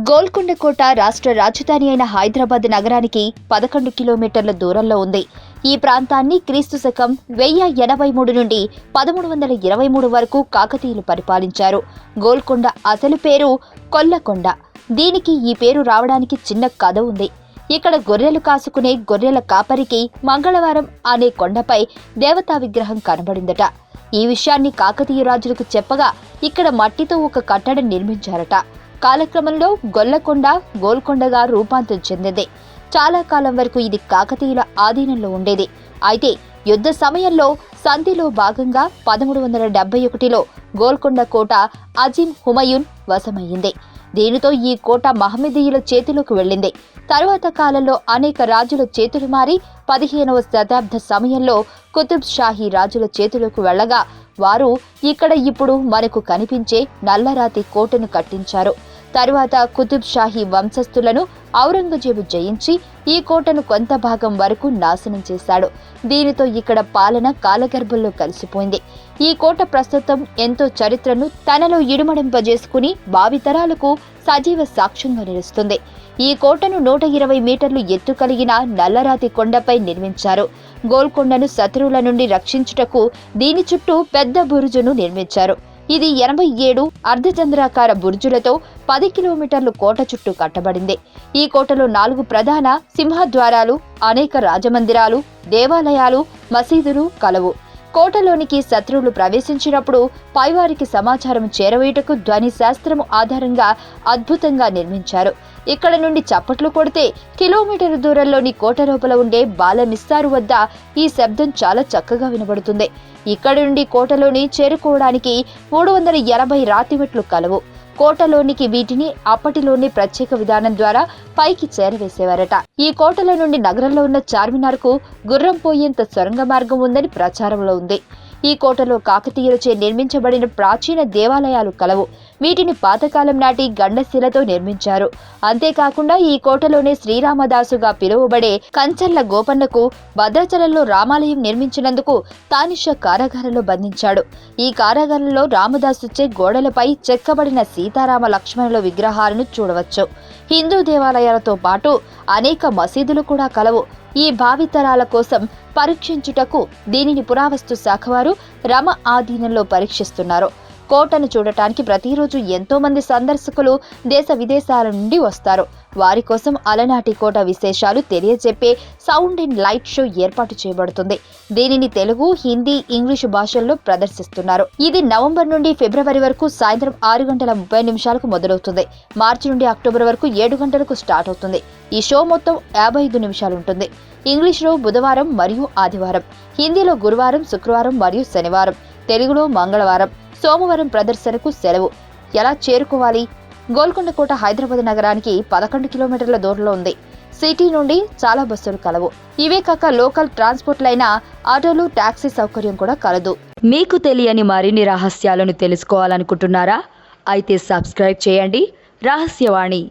గోల్కొండ కోట రాష్ట్ర రాజధాని అయిన హైదరాబాద్ నగరానికి 11 కిలోమీటర్ల దూరంలో ఉంది. ఈ ప్రాంతాన్ని క్రీస్తు శకం 1083 నుండి 1323 వరకు కాకతీయులు పరిపాలించారు. గోల్కొండ అసలు పేరు కొల్లకొండ. దీనికి ఈ పేరు రావడానికి చిన్న కథ ఉంది. ఇక్కడ గొర్రెలు కాసుకునే గొర్రెల కాపరికి మంగళవారం అనే కొండపై దేవతా విగ్రహం కనబడిందట. ఈ విషయాన్ని కాకతీయ రాజులకు చెప్పగా ఇక్కడ మట్టితో ఒక కట్టడం నిర్మించారట. కాలక్రమంలో గొల్లకొండ గోల్కొండగా రూపాంతరం చెందింది. చాలా కాలం వరకు ఇది కాకతీయుల ఆధీనంలో ఉండేది. అయితే యుద్ధ సమయంలో సంధిలో భాగంగా 1371లో గోల్కొండ కోట అజీం హుమయూన్ వశమయ్యింది. దీనితో ఈ కోట మహమ్మదీయుల చేతిలోకి వెళ్ళింది. తరువాత కాలంలో అనేక రాజుల చేతులు మారి 15వ శతాబ్ద సమయంలో కుతుబ్ షాహీ రాజుల చేతిలోకి వెళ్లగా వారు ఇక్కడ ఇప్పుడు మనకు కనిపించే నల్లరాతి కోటను కట్టించారు. తరువాత కుతుబ్ షాహీ వంశస్థులను ఔరంగజేబు జయించి ఈ కోటను కొంత భాగం వరకు నాశనం చేశాడు. దీనితో ఇక్కడ పాలన కాలగర్భంలో కలిసిపోయింది. ఈ కోట ప్రస్తుతం ఎంతో చరిత్రను తనలో ఇడుమడింపజేసుకుని భావితరాలకు సజీవ సాక్ష్యంగా నిలుస్తుంది. ఈ కోటను 120 మీటర్లు ఎత్తు కలిగిన నల్లరాతి కొండపై నిర్మించారు. గోల్కొండను శత్రువుల నుండి రక్షించుటకు దీని చుట్టూ పెద్ద బురుజును నిర్మించారు. ఇది 87 అర్ధచంద్రాకార బుర్జులతో 10 కిలోమీటర్లు కోట చుట్టూ కట్టబడింది. ఈ కోటలో 4 ప్రధాన సింహద్వారాలు, అనేక రాజమందిరాలు, దేవాలయాలు, మసీదులు కలవు. కోటలోనికి శత్రువులు ప్రవేశించినప్పుడు పైవారికి సమాచారం చేరవేయుటకు ధ్వని శాస్త్రము ఆధారంగా అద్భుతంగా నిర్మించారు. ఇక్కడ నుండి చప్పట్లు కొడితే కిలోమీటర్ దూరంలోని కోట లోపల ఉండే బాలనిస్తారు వద్ద ఈ శబ్దం చాలా చక్కగా వినబడుతుంది. ఇక్కడి నుండి కోటలోని చేరుకోవడానికి 380 రాతిమెట్లు కలవు. కోటలోనికి వీటిని అప్పటిలోని ప్రత్యేక విధానం ద్వారా పైకి చేరవేసేవారట. ఈ కోటలో నుండి నగరంలో ఉన్న చార్మినార్కు గుర్రం పోయేంత సొరంగ మార్గం ఉందని ప్రచారంలో ఉంది. ఈ కోటలో కాకతీయులచే నిర్మించబడిన ప్రాచీన దేవాలయాలు కలవు. వీటిని పాతకాలం నాటి గండశిలతో నిర్మించారు. అంతేకాకుండా ఈ కోటలోనే శ్రీరామదాసుగా పిలువబడే కంచర్ల గోపన్నకు భద్రాచలంలో రామాలయం నిర్మించినందుకు తానిష కారాగారంలో బంధించాడు. ఈ కారాగారంలో రామదాసుచే గోడలపై చెక్కబడిన సీతారామ లక్ష్మణుల విగ్రహాలను చూడవచ్చు. హిందూ దేవాలయాలతో పాటు అనేక మసీదులు కూడా కలవు. ఈ భావితరాల కోసం పరీక్షించుటకు దీనిని పురావస్తు శాఖ వారు రమ ఆధీనంలో పరీక్షిస్తున్నారు. కోటను చూడటానికి ప్రతిరోజు ఎంతో మంది సందర్శకులు దేశ విదేశాల నుండి వస్తారు. వారి కోసం అలనాటి కోట విశేషాలు తెలియజెప్పే సౌండ్ అండ్ లైట్ షో ఏర్పాటు చేయబడుతుంది. దీనిని తెలుగు, హిందీ, ఇంగ్లీషు భాషల్లో ప్రదర్శిస్తున్నారు. ఇది నవంబర్ నుండి ఫిబ్రవరి వరకు సాయంత్రం 6:30 మొదలవుతుంది. మార్చి నుండి అక్టోబర్ వరకు 7 గంటలకు స్టార్ట్ అవుతుంది. ఈ షో మొత్తం 55 నిమిషాలు ఉంటుంది. ఇంగ్లీష్లో బుధవారం మరియు ఆదివారం, హిందీలో గురువారం, శుక్రవారం మరియు శనివారం, తెలుగులో మంగళవారం, సోమవారం ప్రదర్శనకు సెలవు. ఎలా చేరుకోవాలి? గోల్కొండ కోట హైదరాబాద్ నగరానికి 11 కిలోమీటర్ల దూరంలో ఉంది. సిటీ నుండి చాలా బస్సులు కలవు. ఇవే కాక లోకల్ ట్రాన్స్పోర్ట్లైన ఆటోలు, టాక్సీ సౌకర్యం కూడా కలదు. మీకు తెలియని మరిన్ని రహస్యాలను తెలుసుకోవాలనుకుంటున్నారా? అయితే సబ్స్క్రైబ్ చేయండి రహస్యవాణి.